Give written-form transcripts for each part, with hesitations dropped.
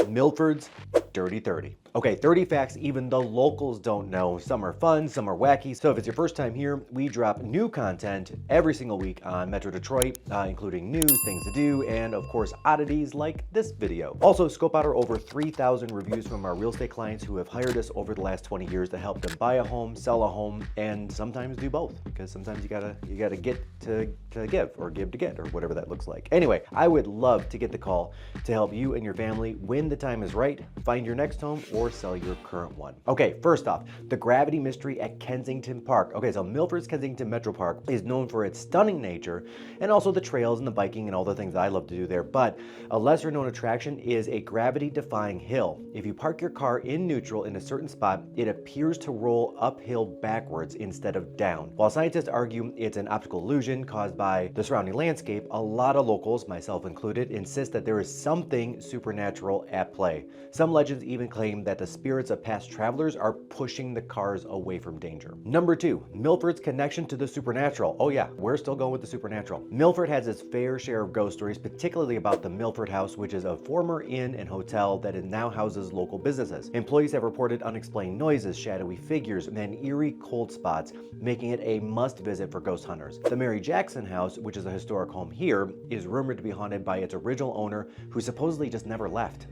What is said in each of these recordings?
Milford's Dirty 30. Okay, 30 facts even the locals don't know. Some are fun, some are wacky. So if it's your first time here, we drop new content every single week on Metro Detroit, including news, things to do, and of course oddities like this video. Also, scope out our over 3,000 reviews from our real estate clients who have hired us over the last 20 years to help them buy a home, sell a home, and sometimes do both, because sometimes you gotta get to give, or give to get, or whatever that looks like. Anyway, I would love to get the call to help you and your family when the time is right, find your next home, or sell your current one. Okay, first off, the gravity mystery at Kensington Park. Okay, so Milford's Kensington Metro Park is known for its stunning nature and also the trails and the biking and all the things that I love to do there, but a lesser known attraction is a gravity-defying hill. If you park your car in neutral in a certain spot, it appears to roll uphill backwards instead of down. While scientists argue it's an optical illusion caused by the surrounding landscape, a lot of locals, myself included, insist that there is something supernatural at play. Some legends even claim that the spirits of past travelers are pushing the cars away from danger. Number 2, Milford's connection to the supernatural. Oh yeah, we're still going with the supernatural. Milford has its fair share of ghost stories, particularly about the Milford House, which is a former inn and hotel that it now houses local businesses. Employees have reported unexplained noises, shadowy figures, and eerie cold spots, making it a must visit for ghost hunters. The Mary Jackson House, which is a historic home here, is rumored to be haunted by its original owner, who supposedly just never left.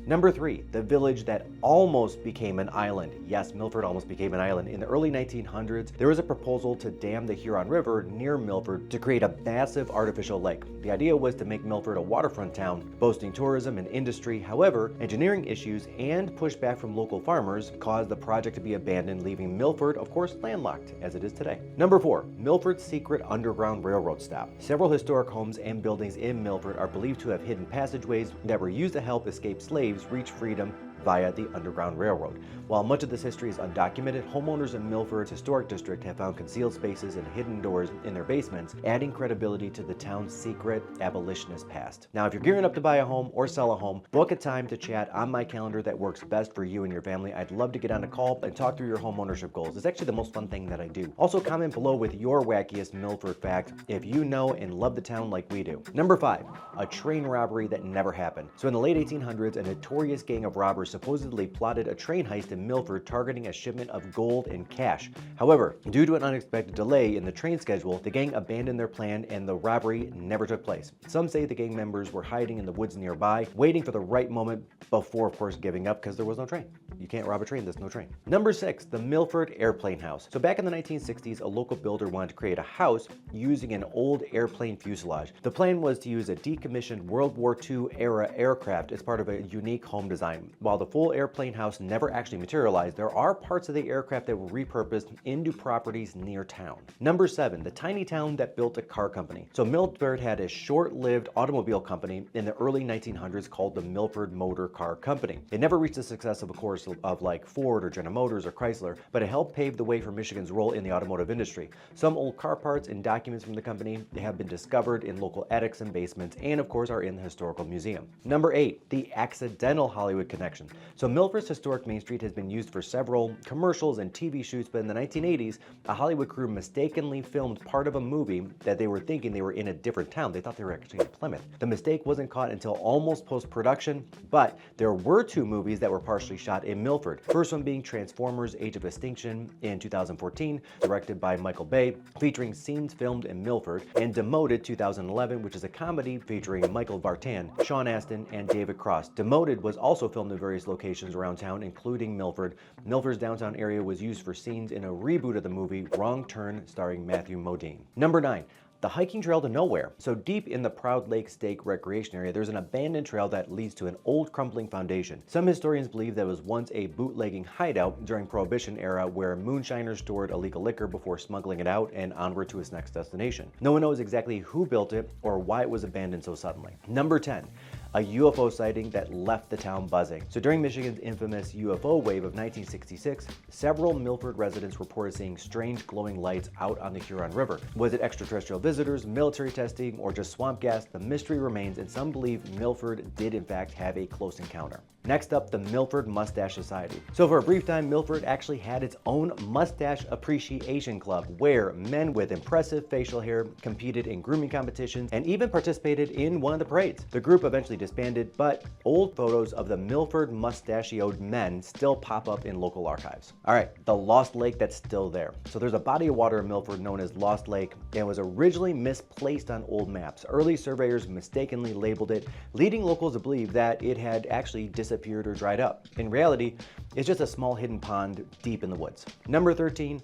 Number 3, the village that almost became an island. Yes, Milford almost became an island. In the early 1900s, there was a proposal to dam the Huron River near Milford to create a massive artificial lake. The idea was to make Milford a waterfront town, boasting tourism and industry. However, engineering issues and pushback from local farmers caused the project to be abandoned, leaving Milford, of course, landlocked, as it is today. Number 4, Milford's secret underground railroad stop. Several historic homes and buildings in Milford are believed to have hidden passageways that were used to help escape slaves reach freedom via the Underground Railroad. While much of this history is undocumented, homeowners in Milford's historic district have found concealed spaces and hidden doors in their basements, adding credibility to the town's secret abolitionist past. Now, if you're gearing up to buy a home or sell a home, book a time to chat on my calendar that works best for you and your family. I'd love to get on a call and talk through your home ownership goals. It's actually the most fun thing that I do. Also, comment below with your wackiest Milford fact if you know and love the town like we do. Number 5, a train robbery that never happened. So in the late 1800s, a notorious gang of robbers supposedly plotted a train heist in Milford targeting a shipment of gold and cash. However, due to an unexpected delay in the train schedule, the gang abandoned their plan and the robbery never took place. Some say the gang members were hiding in the woods nearby, waiting for the right moment before, of course, giving up because there was no train. You can't rob a train, there's no train. Number 6, the Milford Airplane House. So back in the 1960s, a local builder wanted to create a house using an old airplane fuselage. The plan was to use a decommissioned World War II era aircraft as part of a unique home design. While the full airplane house never actually materialized, there are parts of the aircraft that were repurposed into properties near town. Number 7, the tiny town that built a car company. So Milford had a short-lived automobile company in the early 1900s called the Milford Motorcar Company. It never reached the success of course of like Ford or General Motors or Chrysler, but it helped pave the way for Michigan's role in the automotive industry. Some old car parts and documents from the company have been discovered in local attics and basements, and of course are in the historical museum. Number 8, the accidental Hollywood connection. So Milford's historic Main Street has been used for several commercials and TV shoots, but in the 1980s, a Hollywood crew mistakenly filmed part of a movie that they were thinking they were in a different town. They thought they were actually in Plymouth. The mistake wasn't caught until almost post-production, but there were 2 movies that were partially shot in Milford. First one being Transformers: Age of Extinction in 2014, directed by Michael Bay, featuring scenes filmed in Milford, and Demoted 2011, which is a comedy featuring Michael Vartan, Sean Astin, and David Cross. Demoted was also filmed in various locations around town, including Milford. Milford's downtown area was used for scenes in a reboot of the movie Wrong Turn, starring Matthew Modine. Number 9, the hiking trail to nowhere. So deep in the Proud Lake Stake Recreation Area, there's an abandoned trail that leads to an old crumbling foundation. Some historians believe that it was once a bootlegging hideout during Prohibition era where moonshiners stored illegal liquor before smuggling it out and onward to its next destination. No one knows exactly who built it or why it was abandoned so suddenly. Number 10, a UFO sighting that left the town buzzing. So during Michigan's infamous UFO wave of 1966, several Milford residents reported seeing strange glowing lights out on the Huron River. Was it extraterrestrial visitors, military testing, or just swamp gas? The mystery remains, and some believe Milford did in fact have a close encounter. Next up, the Milford Mustache Society. So for a brief time, Milford actually had its own mustache appreciation club where men with impressive facial hair competed in grooming competitions and even participated in one of the parades. The group eventually disbanded, but old photos of the Milford mustachioed men still pop up in local archives. All right, the Lost Lake that's still there. So there's a body of water in Milford known as Lost Lake and was originally misplaced on old maps. Early surveyors mistakenly labeled it, leading locals to believe that it had actually disappeared or dried up. In reality, it's just a small hidden pond deep in the woods. Number 13,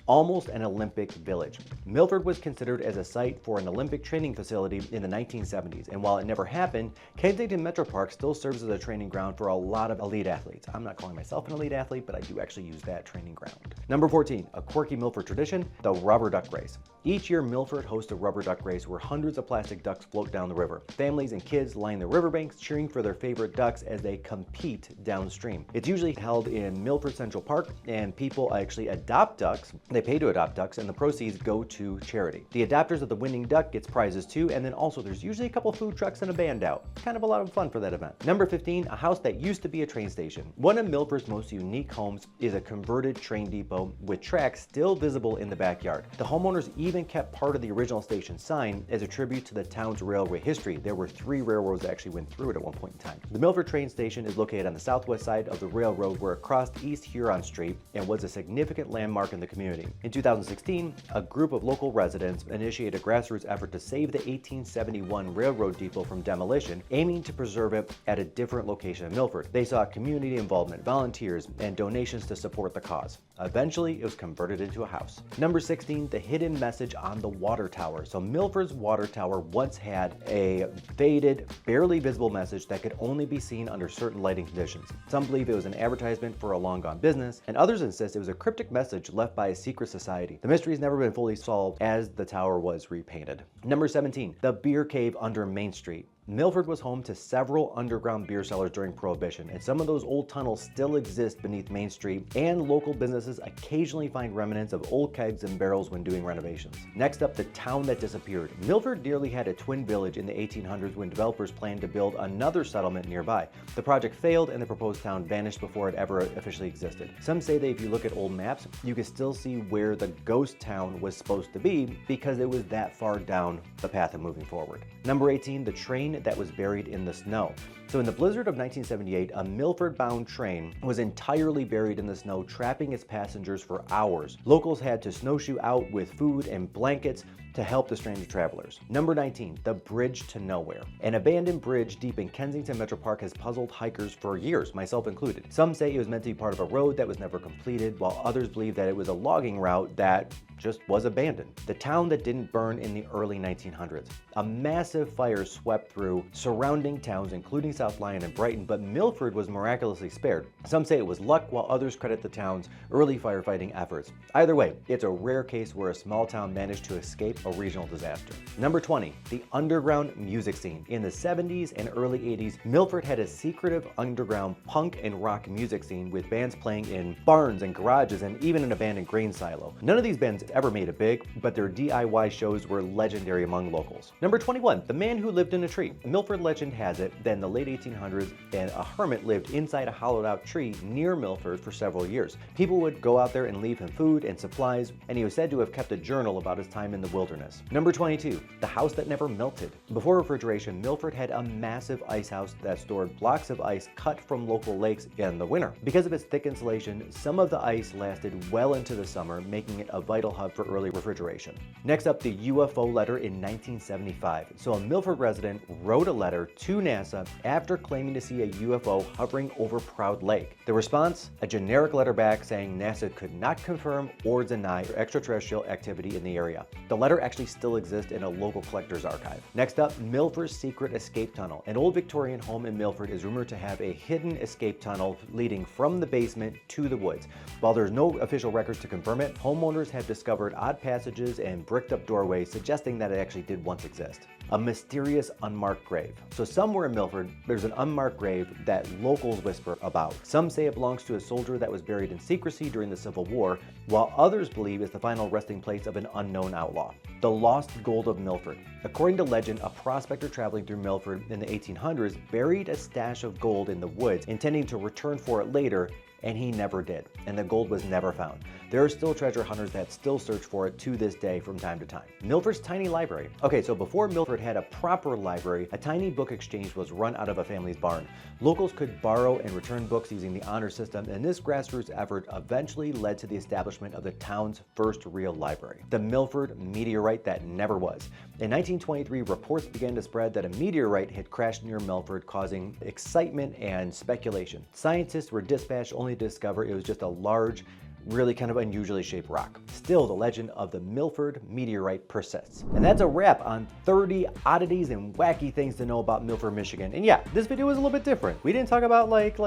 almost an Olympic village. Milford was considered as a site for an Olympic training facility in the 1970s, and while it never happened, Kensington Metro Park still serves as a training ground for a lot of elite athletes. I'm not calling myself an elite athlete, but I do actually use that training ground. Number 14, a quirky Milford tradition, the rubber duck race. Each year, Milford hosts a rubber duck race where hundreds of plastic ducks float down the river. Families and kids line the riverbanks cheering for their favorite ducks as they compete downstream. It's usually held in Milford Central Park, and people actually adopt ducks. They pay to adopt ducks, and the proceeds go to charity. The adopters of the winning duck gets prizes too, and then also there's usually a couple food trucks and a band out. Kind of a lot of fun for that event. Number 15, a house that used to be a train station. One of Milford's most unique homes is a converted train depot with tracks still visible in the backyard. The homeowners even kept part of the original station sign as a tribute to the town's railway history. There were 3 railroads that actually went through it at one point in time. The Milford train station is located on the southwest side of the railroad where it crossed East Huron Street and was a significant landmark in the community. In 2016, a group of local residents initiated a grassroots effort to save the 1871 railroad depot from demolition, aiming to preserve it at a different location in Milford. They sought community involvement, volunteers, and donations to support the cause. Eventually, it was converted into a house. Number 16, the hidden message on the water tower. So Milford's water tower once had a faded, barely visible message that could only be seen under certain lighting conditions. Some believe it was an advertisement for a long-gone business, and others insist it was a cryptic message left by a secret society. The mystery has never been fully solved as the tower was repainted. Number 17, the beer cave under Main Street. Milford was home to several underground beer cellars during Prohibition, and some of those old tunnels still exist beneath Main Street, and local businesses occasionally find remnants of old kegs and barrels when doing renovations. Next up, the town that disappeared. Milford nearly had a twin village in the 1800s when developers planned to build another settlement nearby. The project failed and the proposed town vanished before it ever officially existed. Some say that if you look at old maps, you can still see where the ghost town was supposed to be because it was that far down the path of moving forward. Number 18, the train that was buried in the snow. So in the blizzard of 1978, a Milford-bound train was entirely buried in the snow, trapping its passengers for hours. Locals had to snowshoe out with food and blankets to help the stranded travelers. Number 19, the Bridge to Nowhere. An abandoned bridge deep in Kensington Metro Park has puzzled hikers for years, myself included. Some say it was meant to be part of a road that was never completed, while others believe that it was a logging route that just was abandoned. The town that didn't burn in the early 1900s. A massive fire swept through surrounding towns, including South Lyon and Brighton, but Milford was miraculously spared. Some say it was luck, while others credit the town's early firefighting efforts. Either way, it's a rare case where a small town managed to escape a regional disaster. Number 20, the underground music scene. In the 70s and early 80s, Milford had a secretive underground punk and rock music scene with bands playing in barns and garages and even an abandoned grain silo. None of these bands ever made it big, but their DIY shows were legendary among locals. Number 21, the man who lived in a tree. Milford legend has it that in the late 1800s, a hermit lived inside a hollowed out tree near Milford for several years. People would go out there and leave him food and supplies, and he was said to have kept a journal about his time in the wilderness. Number 22, the house that never melted. Before refrigeration, Milford had a massive ice house that stored blocks of ice cut from local lakes in the winter. Because of its thick insulation, some of the ice lasted well into the summer, making it a vital hub for early refrigeration. Next up, the UFO letter in 1975. So a Milford resident wrote a letter to NASA after claiming to see a UFO hovering over Proud Lake. The response? A generic letter back saying NASA could not confirm or deny extraterrestrial activity in the area. The letter actually still exists in a local collector's archive. Next up, Milford's secret escape tunnel. An old Victorian home in Milford is rumored to have a hidden escape tunnel leading from the basement to the woods. While there's no official records to confirm it, homeowners have discovered odd passages and bricked up doorways suggesting that it actually did once exist. A mysterious unmarked unmarked grave. So somewhere in Milford, there's an unmarked grave that locals whisper about. Some say it belongs to a soldier that was buried in secrecy during the Civil War, while others believe it's the final resting place of an unknown outlaw. The lost gold of Milford. According to legend, a prospector traveling through Milford in the 1800s buried a stash of gold in the woods, intending to return for it later, and he never did, and the gold was never found. There are still treasure hunters that still search for it to this day from time to time. Milford's tiny library. Okay, so before Milford had a proper library, a tiny book exchange was run out of a family's barn. Locals could borrow and return books using the honor system, and this grassroots effort eventually led to the establishment of the town's first real library, the Milford Meteorite that never was. In 1923, reports began to spread that a meteorite had crashed near Milford, causing excitement and speculation. Scientists were dispatched only to discover it was just a large, really kind of unusually shaped rock. Still, the legend of the Milford Meteorite persists. And that's a wrap on 30 oddities and wacky things to know about Milford, Michigan. And yeah, this video was a little bit different. We didn't talk about like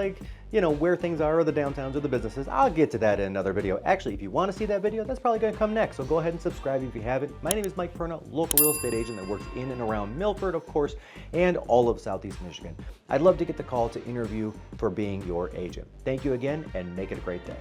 you know, where things are, or the downtowns, or the businesses. I'll get to that in another video. Actually, if you want to see that video, that's probably going to come next. So go ahead and subscribe if you haven't. My name is Mike Perna, local real estate agent that works in and around Milford, of course, and all of Southeast Michigan. I'd love to get the call to interview for being your agent. Thank you again, and make it a great day.